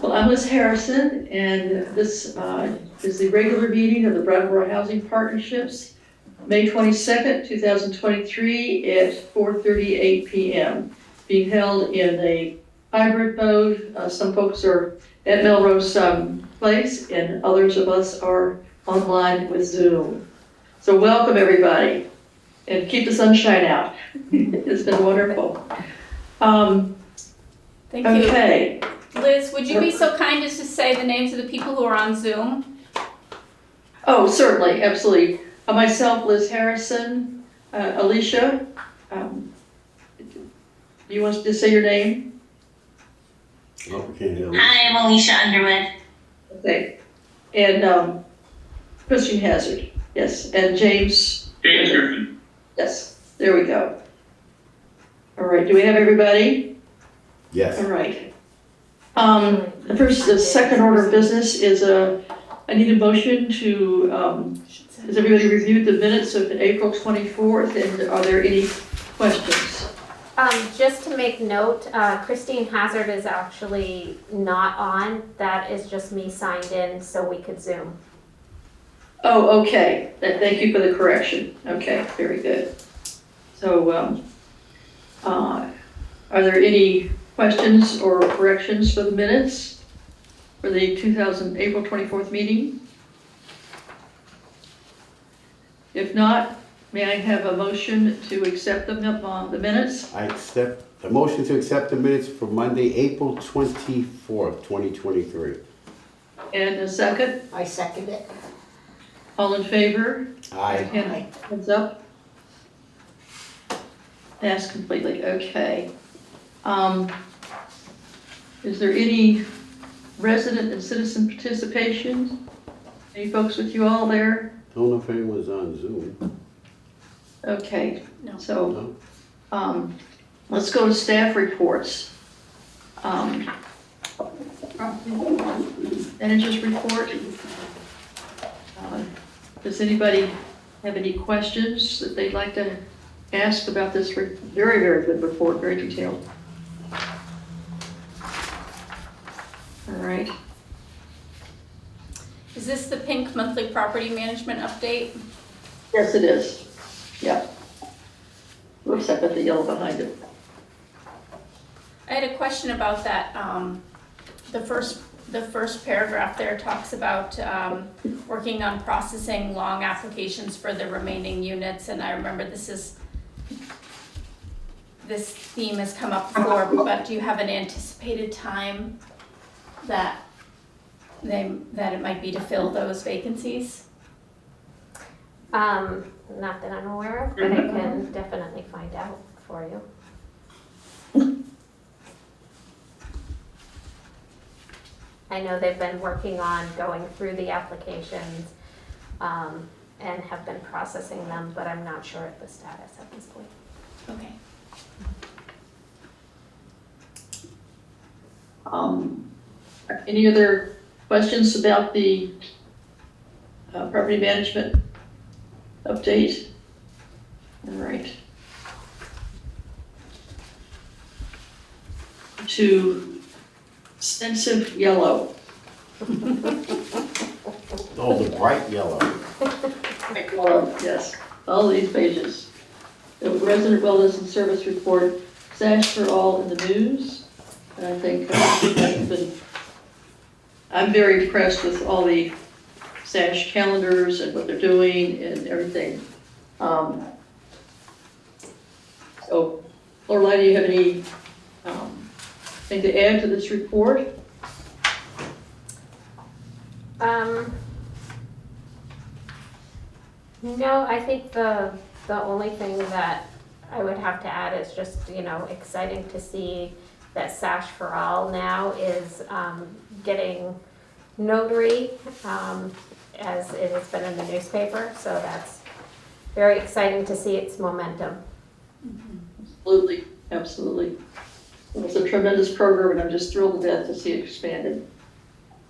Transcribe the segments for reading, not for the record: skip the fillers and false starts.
Well, I'm Liz Harrison, and this is the regular meeting of the Brattleboro Housing Partnerships, May 22nd, 2023 at 4:38 p.m. Being held in a hybrid mode. Some folks are at Melrose Place, and others of us are online with Zoom. So welcome, everybody, and keep the sunshine out. It's been wonderful. Thank you. Okay. Liz, would you be so kind as to say the names of the people who are on Zoom? Oh, certainly, absolutely. Myself, Liz Harrison, Alicia, do you want to say your name? Oh, we can't hear. Hi, I'm Alicia Underwood. Okay. And Christian Hazard, yes, and James. James Griffin. Yes, there we go. All right, do we have everybody? Yes. All right. The second order of business is I need a motion to, has everybody reviewed the minutes of April 24th, and are there any questions? Just to make note, Christine Hazard is actually not on. That is just me signed in so we could Zoom. Oh, okay. Thank you for the correction. Okay, very good. So, are there any questions or corrections for the minutes for the April 24th meeting? If not, may I have a motion to accept the minutes? I accept the motion to accept the minutes for Monday, April 24th, 2023. And a second? I second it. All in favor? Aye. Hands up. Passed completely, okay. Is there any resident and citizen participation? Any folks with you all there? Don't know if anyone's on Zoom. Okay, No. so, let's go to staff reports. Managers report. Does anybody have any questions that they'd like to ask about this very, very good report, very detailed? All right. Is this the pink monthly property management update? Yes, it is. Yeah. Looks up at the yellow behind it. I had a question about that. The first paragraph there talks about working on processing long applications for the remaining units, and I remember this theme has come up before, but do you have an anticipated time that it might be to fill those vacancies? Not that I'm aware of, but I can definitely find out for you. I know they've been working on going through the applications and have been processing them, but I'm not sure at the status at this point. Okay. Any other questions about the property management update? All right. To extensive yellow. Oh, the bright yellow. Yes, all these pages. The resident wellness and service report, SASH for all in the news. And I think I'm very impressed with all the SASH calendars and what they're doing and everything. So, Lorelei, do you have any thing to add to this report? No, I think the only thing that I would have to add is just, exciting to see that SASH for All now is getting notary, as it has been in the newspaper, so that's very exciting to see its momentum. Absolutely, absolutely. It's a tremendous program, and I'm just thrilled to death to see it expanded.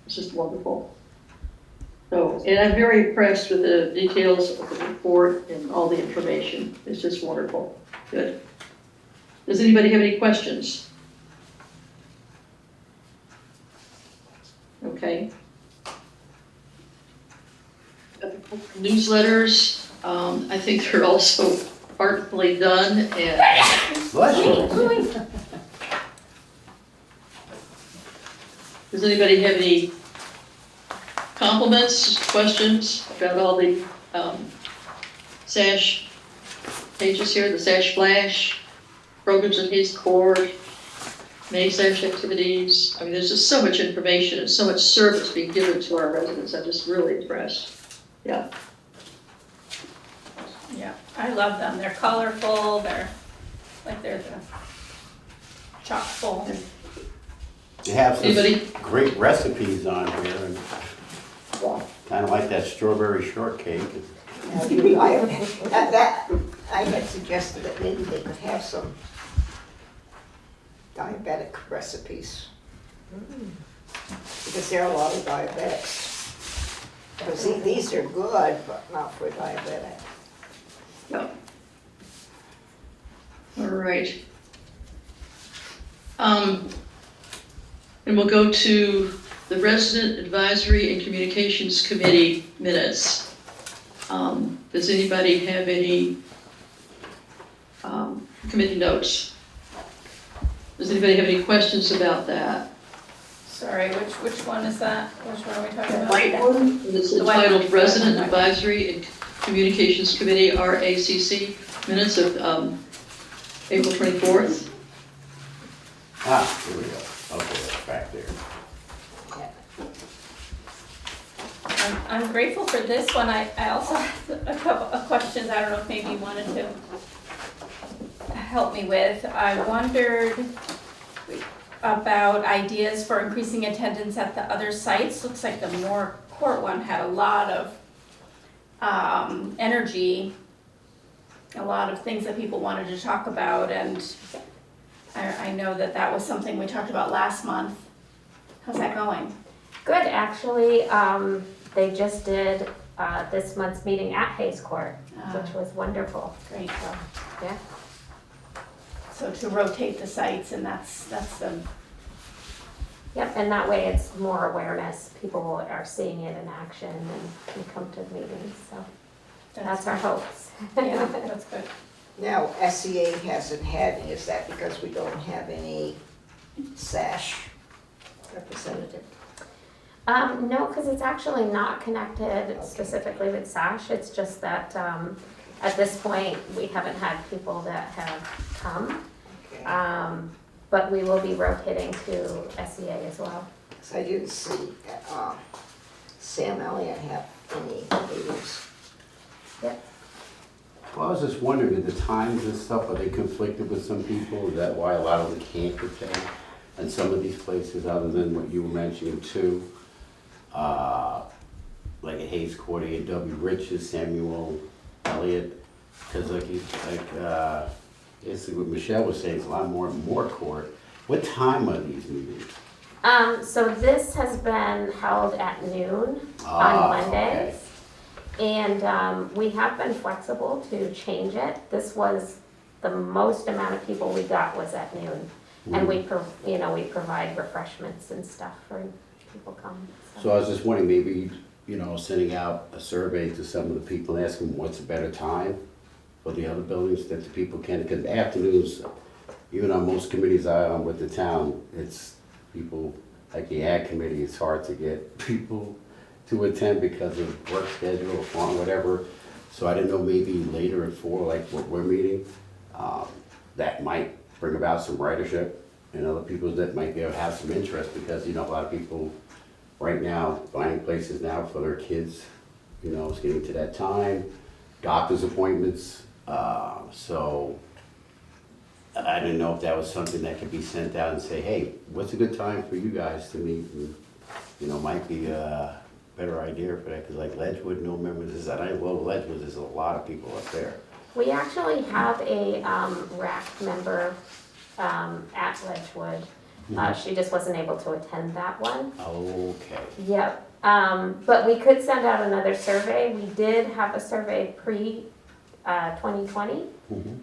It's just wonderful. So, and I'm very impressed with the details of the report and all the information. It's just wonderful. Good. Does anybody have any questions? Okay. Newsletters, I think they're also artfully done, and Bless you. does anybody have any compliments, questions about all the SASH pages here, the SASH Flash, programs in his court, May SASH activities? I mean, there's just so much information and so much service being given to our residents. I'm just really impressed. Yeah. Yeah, I love them. They're colorful, they're the chock full. You have some Anybody? great recipes on here, and Yeah. kind of like that strawberry shortcake. I had suggested that maybe they could have some diabetic recipes. Because there are a lot of diabetics. Because these are good, but not for diabetic. Yep. All right. And we'll go to the Resident Advisory and Communications Committee minutes. Does anybody have any committee notes? Does anybody have any questions about that? Sorry, which one is that? Which one are we talking about? White one, it's The white entitled one. Resident Advisory and Communications Committee, RACC, minutes of April 24th. Ah, here we go. Okay, that's back there. I'm grateful for this one. I also have a couple of questions I don't know if maybe you wanted to help me with. I wondered about ideas for increasing attendance at the other sites. Looks like the Moore Court one had a lot of energy, a lot of things that people wanted to talk about, and I know that was something we talked about last month. How's that going? Good, actually, they just did this month's meeting at Hayes Court, which was wonderful. Great. So, yeah. So to rotate the sites, and that's the, Yep, and that way it's more awareness. People are seeing it in action and can come to the meetings, so that's our hopes. yeah, that's good. Now, SEA hasn't had, is that because we don't have any SASH representative? No, because it's actually not connected specifically with SASH. It's just that at this point, we haven't had people that have come. Okay. But we will be rotating to SEA as well. So I didn't see Sam Elliott have any meetings. Yep. Well, I was just wondering, did the times and stuff, are they conflicted with some people? Is that why a lot of them can't attend? And some of these places, other than what you were mentioning too, like at Hayes Court, A&W Riches, Samuel Elliott, because it's what Michelle was saying, it's a lot more court. What time are these meetings? So this has been held at noon on Mondays. Okay. And we have been flexible to change it. This was, the most amount of people we got was at noon. And we provide refreshments and stuff for people come. So I was just wondering, maybe, sending out a survey to some of the people and asking what's a better time for the other buildings that the people can, because afternoons, even on most committees I'm on with the town, it's people, like the ag committee, it's hard to get people to attend because of work schedule or farm, whatever. So I didn't know, maybe later at 4, like what we're meeting, that might bring about some ridership and other people that might be able to have some interest, because, a lot of people right now buying places now for their kids, it's getting to that time, doctor's appointments. So I didn't know if that was something that could be sent out and say, hey, what's a good time for you guys to meet? And, might be a better idea for that, because like Ledgewood, no members is that. Ledgewood, there's a lot of people up there. We actually have a RAC member at Ledgewood. She just wasn't able to attend that one. Okay. Yep. But we could send out another survey. We did have a survey pre-2020,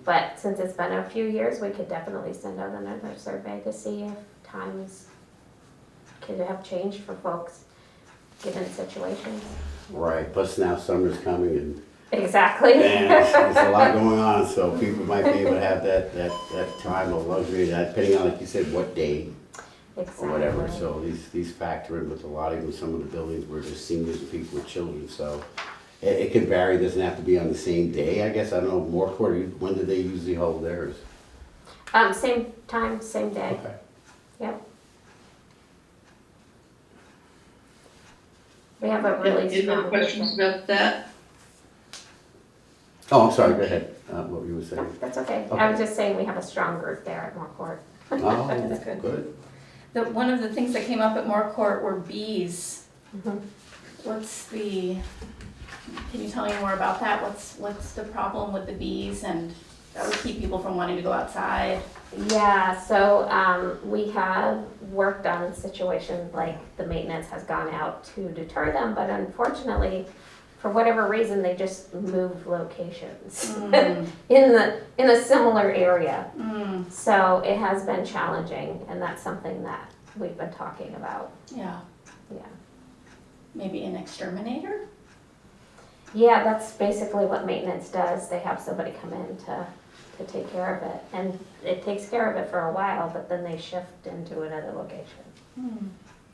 but since it's been a few years, we could definitely send out another survey to see if times could have changed for folks. given situations. Right, plus now summer's coming and Exactly. there's a lot going on, so people might be able to have that time of luxury, depending on, like you said, what day Exactly. or whatever. So these factor in with a lot, even some of the buildings where there's seniors and people with children, so it can vary, it doesn't have to be on the same day, I guess. I don't know, Moore Court, when do they usually hold theirs? Same time, same day. Okay. Yep. We have a really Any strong other group questions there. about that? Oh, I'm sorry, go ahead, what you were saying. That's okay. Okay. I was just saying we have a strong group there at Moore Court. Oh, That's good. good. One of the things that came up at Moore Court were bees. Mhm. Can you tell me more about that? What's the problem with the bees, and that would keep people from wanting to go outside? Yeah, so we have worked on situations like the maintenance has gone out to deter them, but unfortunately, for whatever reason, they just move locations in a similar area. So it has been challenging, and that's something that we've been talking about. Yeah, Yeah. maybe an exterminator? Yeah, that's basically what maintenance does. They have somebody come in to take care of it. And it takes care of it for a while, but then they shift into another location.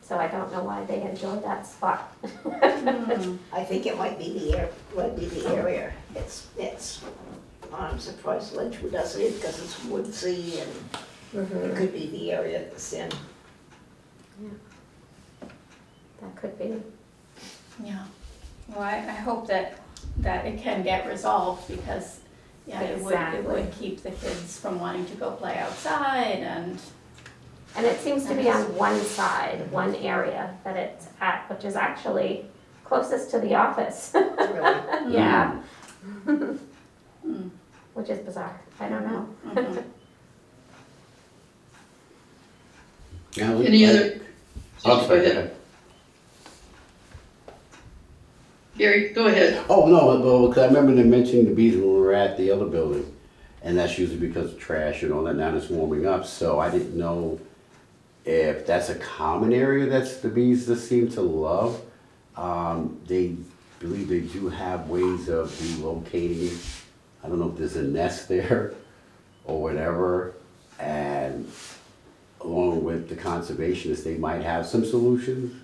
So I don't know why they enjoy that spot. I think it might be the area. It's, I'm surprised Ledgewood does it because it's woodsy and it could be the area it's in. That could be. Yeah. Well, I hope that it can get resolved, because, yeah, it Exactly. would keep the kids from wanting to go play outside, and And it seems to be on one side, one area that it's at, which is actually closest to the office. Really. Yeah. Which is bizarre. I don't know. Now, Any other? I'm Go sorry, go ahead. ahead. Gary, go ahead. Oh, no, well, 'cause I remember them mentioning the bees when we were at the other building, and that's usually because of trash and all that. Now it's warming up, so I didn't know if that's a common area that's the bees just seem to love. They believe they do have ways of relocating. I don't know if there's a nest there or whatever, and along with the conservationists, they might have some solutions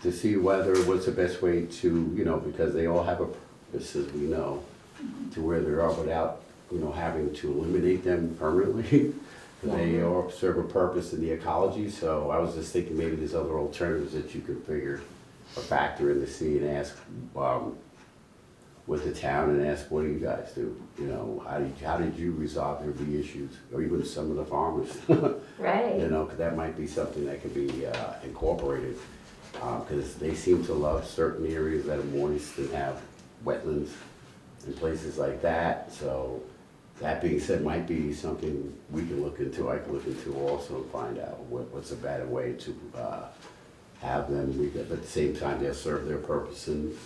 to see what's the best way to, because they all have a purpose, as we know, to where they are without, having to eliminate them permanently. They all serve a purpose in the ecology, so I was just thinking maybe there's other alternatives that you could figure or factor in to see and ask with the town and ask, what do you guys do? How did you resolve your bee issues? Or even some of the farmers, Right. because that might be something that could be incorporated. Because they seem to love certain areas that are moist and have wetlands and places like that. So that being said, might be something we can look into, I can look into also, and find out what's a better way to have them, but at the same time, they'll serve their purpose in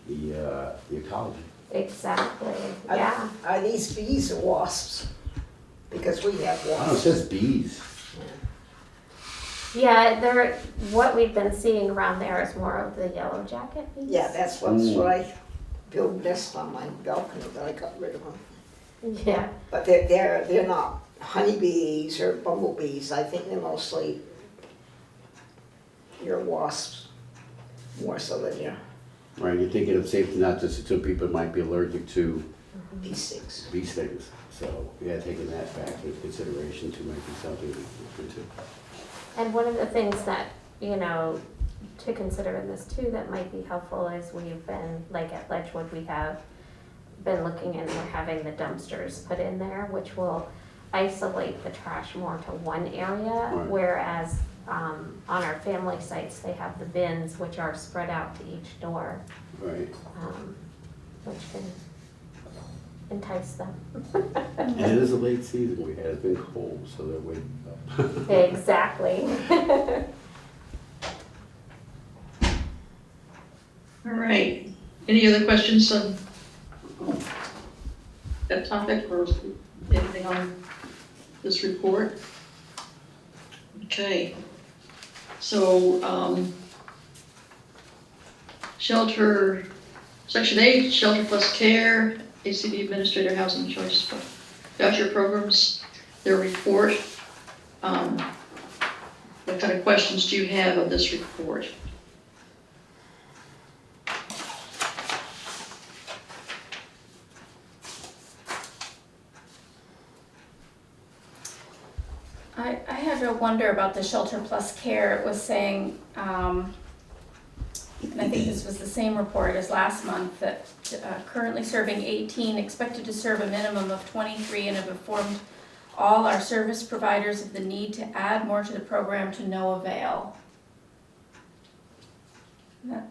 the ecology. Exactly. Yeah. Are these bees or wasps? Because we have I don't know, it wasps. says bees. Yeah, what we've been seeing around there is more of the yellow jacket bees. Yeah, that's what I built nest on my balcony, but I got rid of them. Yeah. But they're not honeybees or bumblebees. I think they're mostly your wasps, more so than your Right, you're thinking of safety, not just some people might be allergic to bee stings. bee stings. So, yeah, taking that back into consideration too might be something to look into. And one of the things that, to consider in this too that might be helpful is we've been, like at Ledgewood, we have been looking and we're having the dumpsters put in there, which will isolate the trash more to one area, Right. whereas on our family sites, they have the bins which are spread out to each door, Right. which can entice them. And it is a late season, it's been cold, so they're waking up. Exactly. All right. Any other questions on that topic or anything on this report? Okay. So, Shelter, Section 8, Shelter Plus Care, ACD Administrator Housing Choice Voucher Programs, their report. What kind of questions do you have of this report? I had to wonder about the Shelter Plus Care. It was saying, and I think this was the same report as last month, that currently serving 18, expected to serve a minimum of 23, and have informed all our service providers of the need to add more to the program to no avail. That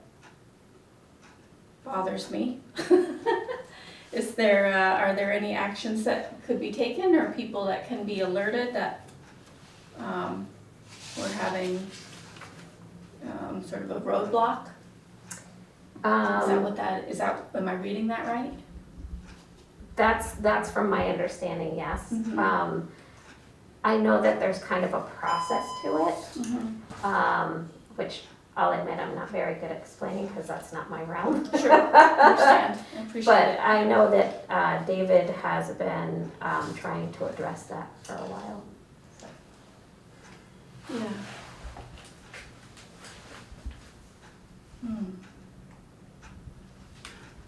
bothers me. Is there, are there any actions that could be taken, or people that can be alerted that we're having sort of a roadblock? Is that what that, am I reading that right? That's from my understanding, yes. Mhm. I know that there's kind of a process to it, Mm-hmm. which I'll admit I'm not very good at explaining because that's not my realm. Sure, I understand, I appreciate But it. I know that David has been trying to address that for a while. So. Yeah.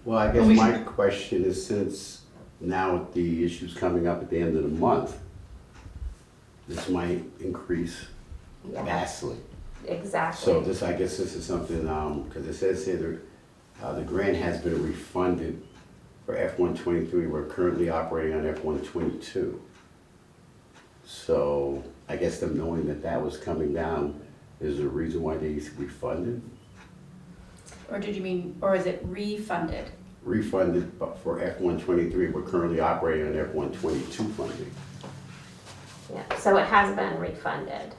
Well, I guess Well, we my should- question is, since now the issue's coming up at the end of the month, this might increase Yeah, vastly. exactly. So this, I guess this is something, because it says here, the grant has been refunded for F-123. We're currently operating on F-122. So I guess them knowing that that was coming down is the reason why they refunded? Or did you mean, or is it refunded? Refunded but for F-123. We're currently operating on F-122 funding. Yeah, so it has been refunded.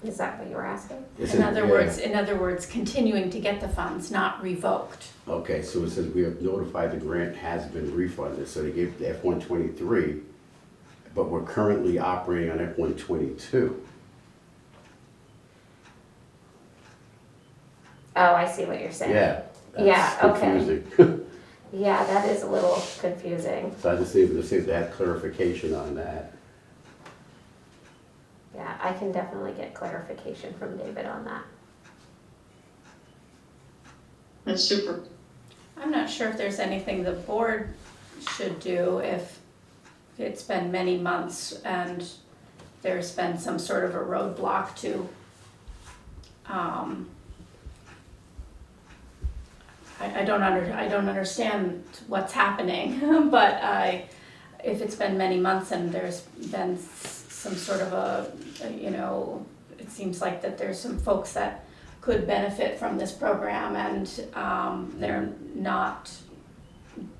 Is that what you were asking? In other words, continuing to get the funds, not revoked. Okay, so it says we have notified the grant has been refunded, so they gave the F-123, but we're currently operating on F-122. Oh, I see what you're saying. Yeah. Yeah, That's okay. confusing. Yeah, that is a little confusing. So I just need to have clarification on that. Yeah, I can definitely get clarification from David on that. That's super. I'm not sure if there's anything the board should do if it's been many months and there's been some sort of a roadblock to, I don't understand what's happening, but if it's been many months and there's been some sort of a, it seems like that there's some folks that could benefit from this program and they're not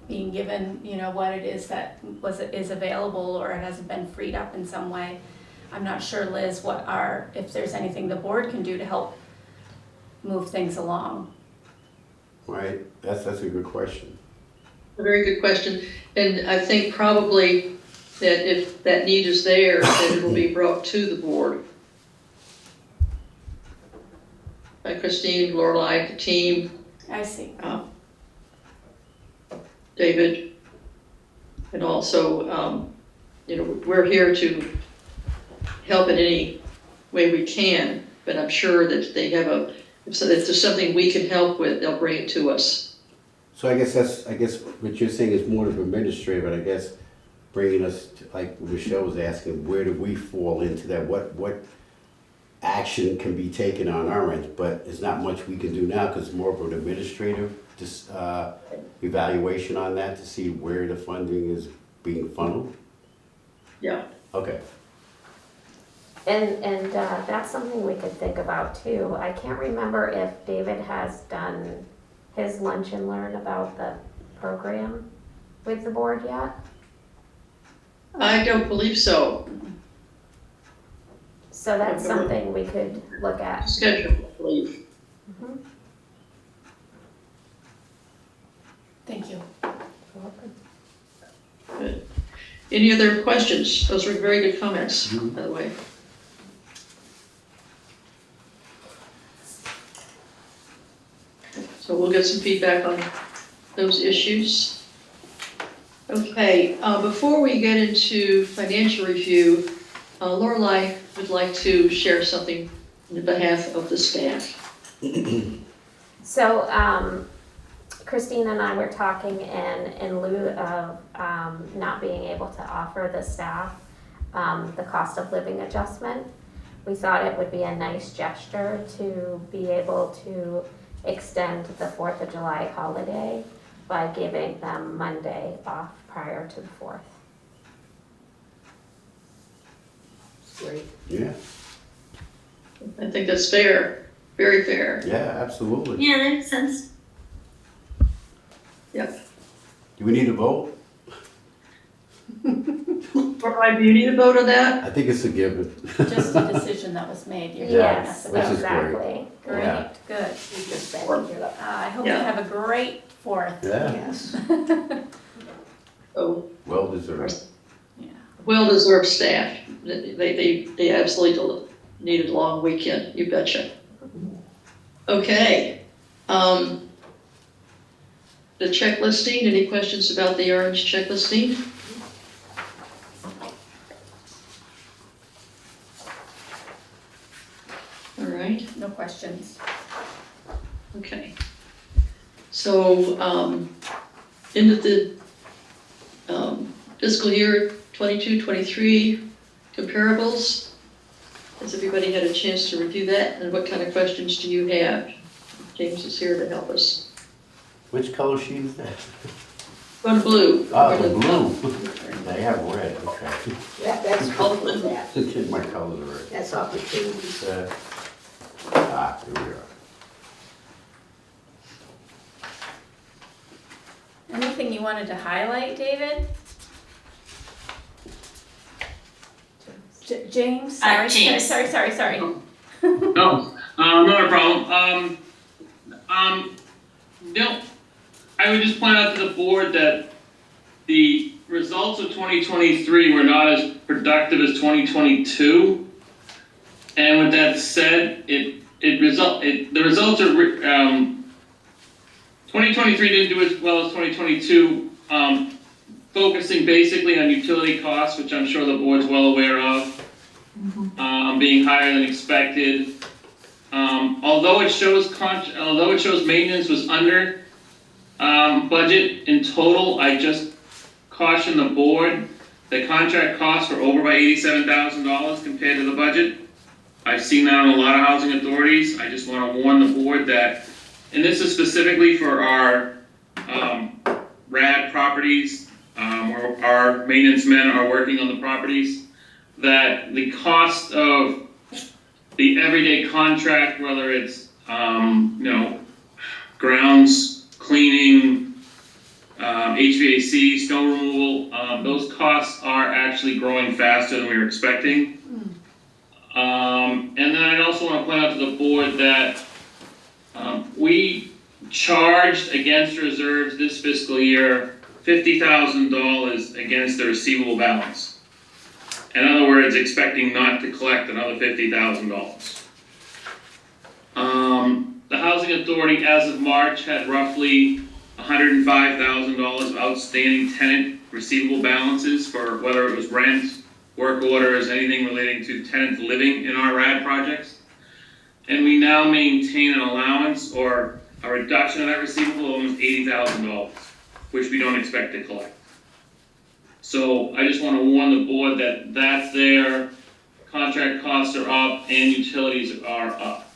being given, what it is that is available, or it hasn't been freed up in some way. I'm not sure, Liz, if there's anything the board can do to help move things along. Right? That's a good question. A very good question. And I think probably that if that need is there, that it will be brought to the board. By Christine, Lorelei, the team, I see. David. And also, we're here to help in any way we can, but I'm sure that they have if there's something we can help with, they'll bring it to us. So I guess what you're saying is more of administrative, but I guess bringing us to, like Michelle was asking, where do we fall into that? What action can be taken on our end? But there's not much we can do now because it's more of an administrative evaluation on that to see where the funding is being funneled. Yeah. Okay. And that's something we could think about too. I can't remember if David has done his lunch and learn about the program with the board yet. I don't believe so. So that's something we could look at. Schedule, I believe. Mhm. Thank you. You're welcome. Good. Any other questions? Those were very good comments, by the way. got some feedback on those issues. Okay, before we get into financial review, Lorelei would like to share something on behalf of the staff. So, Christine and I were talking, and in lieu of not being able to offer the staff the cost of living adjustment, we thought it would be a nice gesture to be able to extend the 4th of July holiday by giving them Monday off prior to the 4th. Great. Yeah, I think that's fair, very fair. yeah, absolutely. Yeah, that makes sense. Yep. Do we need a vote? Lorelei, do you need a vote on that? I think it's a given. Just a decision that was made, you're telling Yes, us Which about. is great. exactly. Great, Yeah. good. We just backed it up. I hope you Yeah. have a great 4th. Yeah, Yes. Oh, well deserved. Yeah. well-deserved staff. They absolutely needed a long weekend, you betcha. Okay. The checklisting, any questions about the orange checklisting? All right. No questions. Okay. So, into the fiscal year 22-23 comparables, has everybody had a chance to review that? And what kind of questions do you have? James is here to help us. Which color sheet is that? Go to blue. Oh, the blue. They have red, okay. That's helpful, that, Get my colors right. that's opportunity. Here we are. Anything you wanted to highlight, David? James? Sorry, James. sorry. No, not a problem. No, I would just point out to the board that the results of 2023 were not as productive as 2022. And with that said, the results are, 2023 didn't do as well as 2022, focusing basically on utility costs, which I'm sure the board's well aware of, being higher than expected. Although it shows maintenance was under budget in total, I just caution the board that contract costs were over by $87,000 compared to the budget. I've seen that on a lot of housing authorities. I just want to warn the board that, and this is specifically for our RAD properties, where our maintenance men are working on the properties, that the cost of the everyday contract, whether it's grounds cleaning, HVAC, snow removal, those costs are actually growing faster than we were expecting. And then I'd also want to point out to the board that we charged against reserves this fiscal year $50,000 against the receivable balance. In other words, expecting not to collect another $50,000. The housing authority, as of March, had roughly $105,000 of outstanding tenant receivable balances for whether it was rent, work orders, anything relating to tenant living in our RAD projects. And we now maintain an allowance or a reduction of that receivable of almost $80,000, which we don't expect to collect. So I just want to warn the board that that's there, contract costs are up, and utilities are up.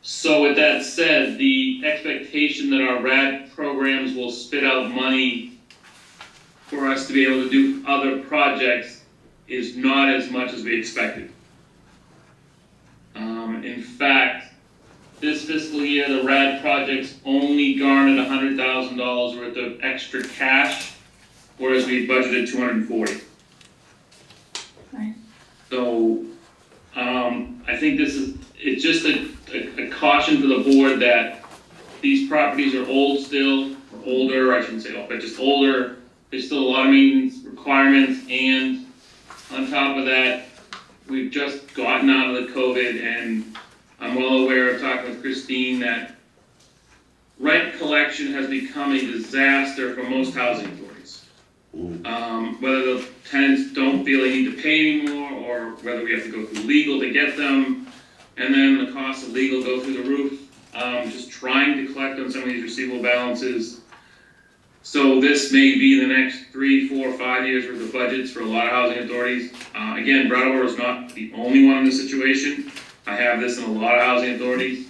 So with that said, the expectation that our RAD programs will spit out money for us to be able to do other projects is not as much as we expected. In fact, this fiscal year, the RAD projects only garnered $100,000 worth of extra cash, whereas we budgeted $240,000. Right. So, I think it's just a caution to the board that these properties are old still, or older, I shouldn't say old, but just older. There's still a lot of maintenance requirements, and on top of that, we've just gotten out of the COVID, and I'm well aware of talking with Christine that rent collection has become a disaster for most housing authorities. Whether the tenants don't feel they need to pay anymore, or whether we have to go through legal to get them, and then the cost of legal go through the roof. Just trying to collect on some of these receivable balances. So this may be the next 3, 4, 5 years worth of budgets for a lot of housing authorities. Again, Brattleboro is not the only one in this situation. I have this in a lot of housing authorities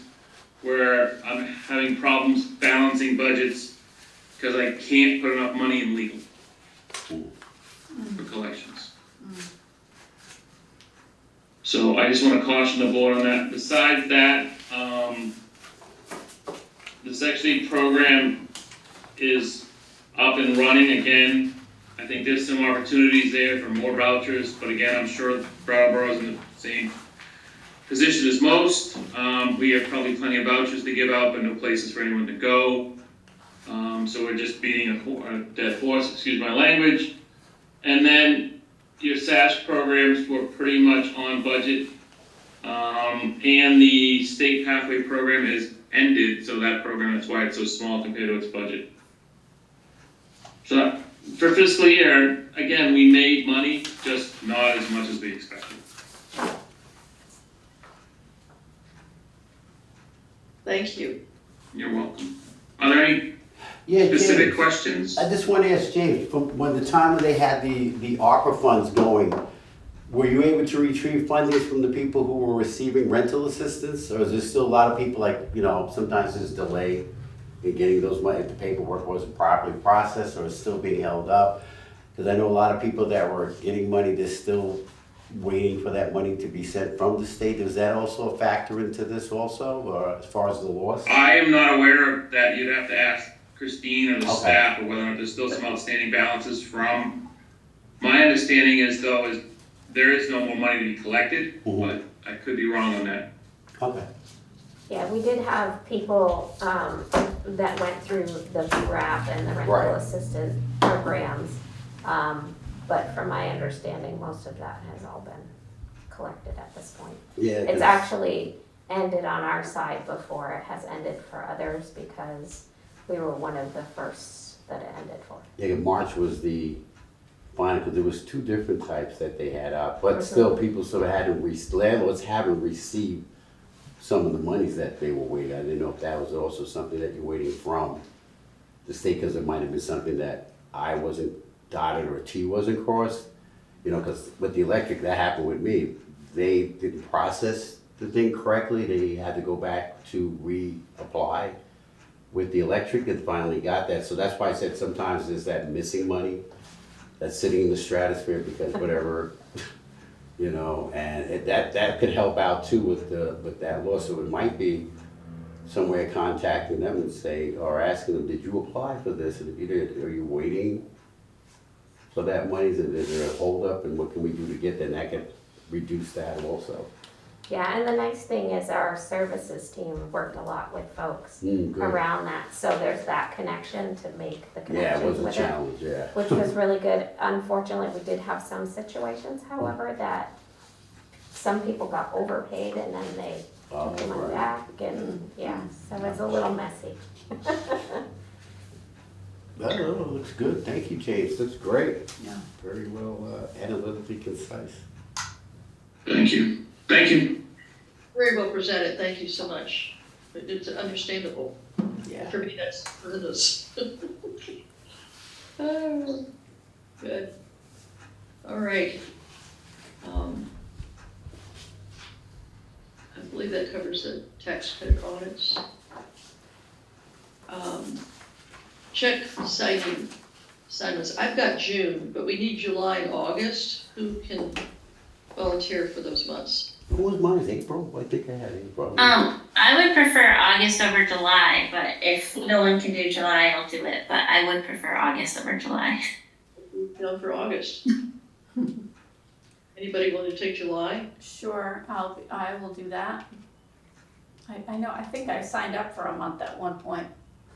where I'm having problems balancing budgets because I can't put enough money in legal for collections. So I just want to caution the board on that. Besides that, the Section 8 program is up and running again. I think there's some opportunities there for more vouchers, but again, I'm sure Brattleboro is in the same position as most. We have probably plenty of vouchers to give out, but no places for anyone to go. So we're just beating a dead horse, excuse my language. And then your SASH programs were pretty much on budget. And the state pathway program is ended, so that program, that's why it's so small compared to its budget. So for fiscal year, again, we made money, just not as much as we expected. Thank you. You're welcome. Are there any Yeah, specific James, questions? I just want to ask James, from when the time when they had the ARPA funds going, were you able to retrieve funding from the people who were receiving rental assistance? Or is there still a lot of people like, sometimes there's delay in getting those money, if the paperwork wasn't properly processed or it's still being held up? Because I know a lot of people that were getting money, they're still waiting for that money to be sent from the state. Is that also a factor into this also, or as far as the loss? I am not aware of that. You'd have to ask Christine or the Okay. staff, or whether or not there's still some outstanding balances from. My understanding is there is no more money to be collected, but I could be wrong on that. Okay. Yeah, we did have people that went through the VRAP and the rental Right. assistant programs. But from my understanding, most of that has all been collected at this point. Yeah. It's actually ended on our side before it has ended for others because we were one of the first that it ended for. Yeah, March was the final, because there was 2 different types that they had out, but still people sort of landlords haven't received some of the monies that they were waiting. I didn't know if that was also something that you're waiting from the state, because it might have been something that I wasn't dotted or T wasn't crossed, because with the electric, that happened with me. They didn't process the thing correctly. They had to go back to reapply with the electric and finally got that. So that's why I said sometimes there's that missing money that's sitting in the stratosphere because whatever, and that could help out too with that law. So it might be some way of contacting them and say, or asking them, did you apply for this? And if you did, are you waiting for that money? Is there a holdup, and what can we do to get that? And that could reduce that also. Yeah, and the nice thing is our services team worked a lot with folks Good. around that. So there's that connection to make the Yeah, connection it was a with challenge, yeah. which was really good. Unfortunately, we did have some situations, however, that some people got overpaid and then they took the money right. back, and so it's a little messy. Oh, looks good. Thank you, James. That's great. Yeah. Very well analytically concise. Thank you. Thank you. Very well presented, thank you so much. It's understandable. Yeah. For me, that's horrendous. Oh, good. All right. I believe that covers the tax credit audits. Check signing, assignments. I've got June, but we need July and August. Who can volunteer for those months? What was mine? April? I think I had April. I would prefer August over July, but if no one can do July, I'll do it. But I would prefer August over July. Down for August. Anybody want to take July? Sure, I will do that. I know, I think I signed up for a month at one point.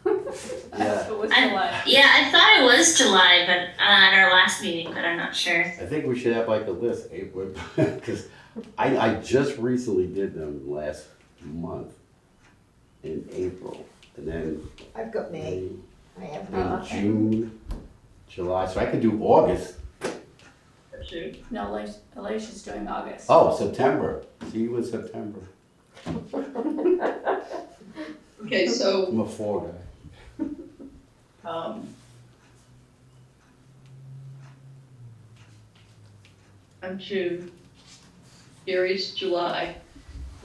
Yeah. It was I- July. Yeah, I thought it was July, but at our last meeting, but I'm not sure. I think we should have like a list, April, because I just recently did them last month in April. and then I've got May, I have May. in okay. June, July, so I could do August. June. No, Alicia's doing August. Oh, September, see you in September. Okay, so, I'm a fall guy. I'm June. Gary's July.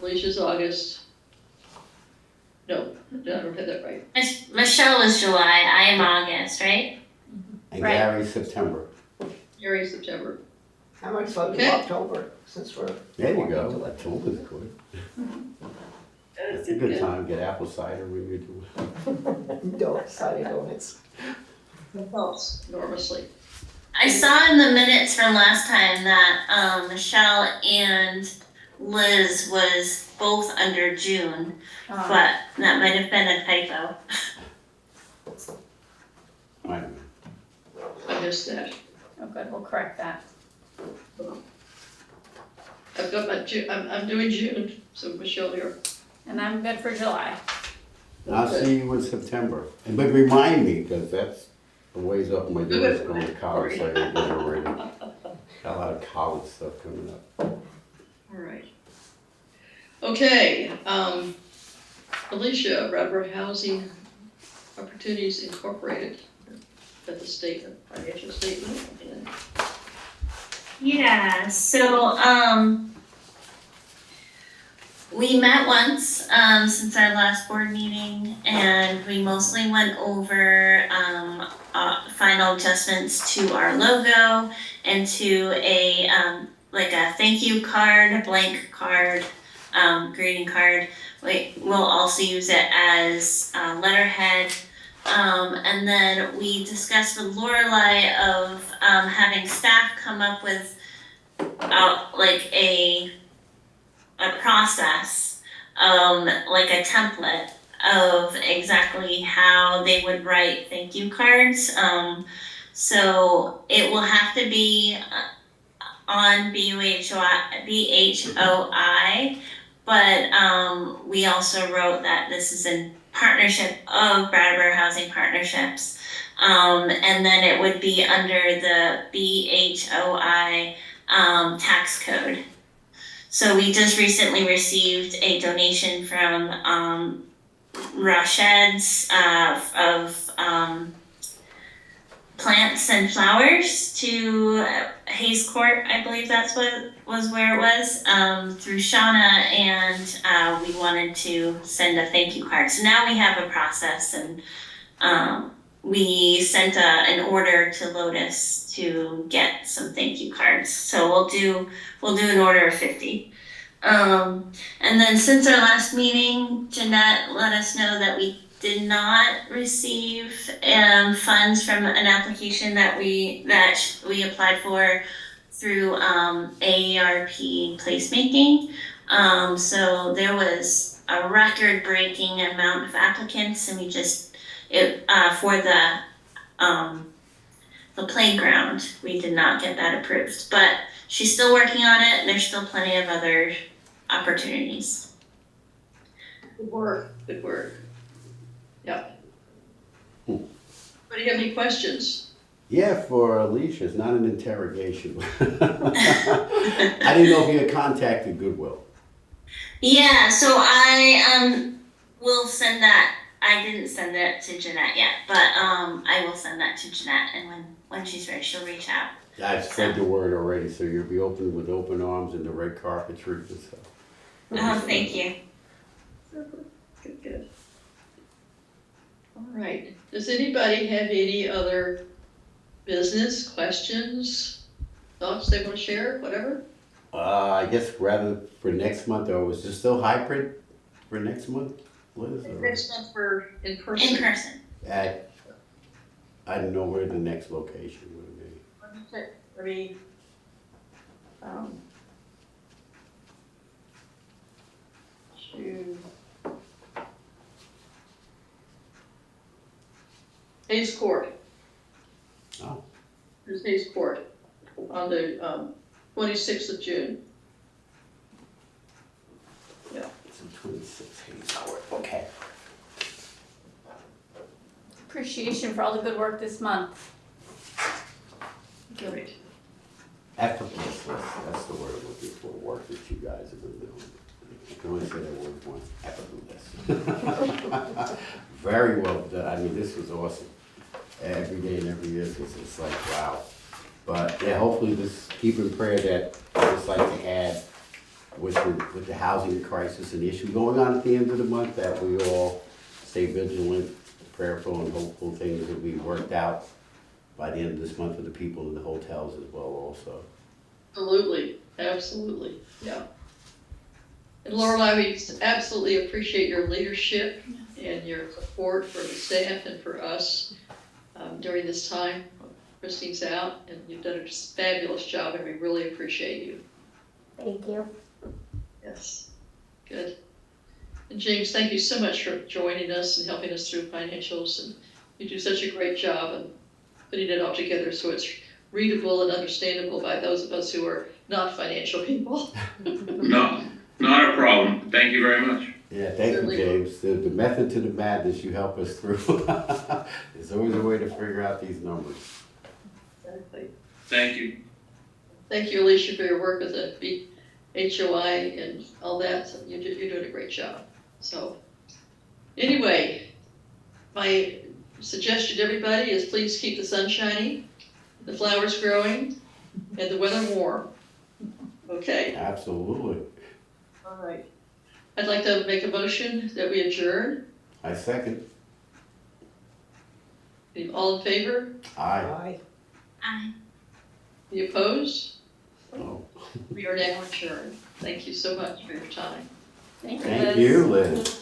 Alicia's August. No, I don't have that right. Michelle is July, I am August, right? And Right. Gary's September. Gary's September. How much about Okay. October, since we're. There you going go, into it? October's good. It's a good time, get apple cider when you do it. Donuts, cider donuts. That helps enormously. I saw in the minutes from last time that Michelle and Liz was both under June, but that might have been a typo. I don't know. I missed that. Oh, good, we'll correct that. I've got my June, I'm doing June, so Michelle here. And I'm good for July. And I'll see you in September. And but remind me, because that's a ways up. My daughter's going to college, so I didn't get her ready. Got a lot of college stuff coming up. All right. Okay, Alicia, Brattleboro Housing Opportunities Incorporated. Got the statement, financial statement. And Yeah, so we met once since our last board meeting, and we mostly went over final adjustments to our logo and to a like a thank you card, a blank card, greeting card. We'll also use it as letterhead. And then we discussed with Lorelei of having staff come up with like a process, like a template of exactly how they would write thank you cards. So it will have to be on BHOI, but we also wrote that this is in partnership of Brattleboro Housing Partnerships. And then it would be under the BHOI tax code. So we just recently received a donation from Rochette's of plants and flowers to Hayes Court, I believe that's what was where it was, through Shauna, and we wanted to send a thank you card. So now we have a process, and we sent an order to Lotus to get some thank you cards. So we'll do an order of 50. And then since our last meeting, Jeanette let us know that we did not receive funds from an application that we applied for through AARP placemaking. So there was a record-breaking amount of applicants, and we just for the playground, we did not get that approved. But she's still working on it, and there's still plenty of other opportunities. good work, good work. Yep. Anybody have any questions? Yeah, for Alicia, it's not an interrogation. I didn't know if you had contacted Goodwill. Yeah, so I will send that. I didn't send it to Jeanette yet, but I will send that to Jeanette, and when she's ready, she'll reach out. I've spread the word already, so you'll be open with open arms and the red carpet treatment and stuff. Oh, thank you. Good, good. All right, does anybody have any other business, questions, thoughts they want to share, whatever? I guess rather for next month, or was it still hybrid for next month, Liz? or- Next month we're in person. In person. I don't know where the next location would be. I mean, Hayes Court. Oh. There's Hayes Court on the 26th of June. So 26 Hayes Court, okay. appreciation for all the good work this month. Great. Effortless, that's the word I'm looking for, work that you guys have been doing. I can only say that word once, effortless. Very well done, I mean, this was awesome. Every day and every year, it's like, wow. But, yeah, hopefully this, keep in prayer that, I'd just like to add, with the housing crisis and the issue going on at the end of the month, that we all stay vigilant, prayerful, and hopeful things will be worked out by the end of this month for the people in the hotels as well also. Absolutely, absolutely, yeah. And Lorelei, we absolutely appreciate your leadership and your support for the staff and for us during this time. Christine's out, and you've done a just fabulous job, and we really appreciate you. Thank you. Yes, good. And James, thank you so much for joining us and helping us through financials, and you do such a great job of putting it all together so it's readable and understandable by those of us who are not financial people. No, not a problem. Thank you very much. Yeah, thank you, James. The method to the madness you help us through. There's always a way to figure out these numbers. Exactly. Thank you. Thank you, Alicia, for your work with the BHOI and all that. You're doing a great job. So, anyway, my suggestion to everybody is please keep the sun shining, the flowers growing, and the weather warm. Okay? Absolutely. All right. I'd like to make a motion that we adjourn. I second. All in favor? Aye. Aye. Aye. Any opposed? Oh. We are now adjourned. Thank you so much for your time. Thank you, Thank Liz. you, Liz.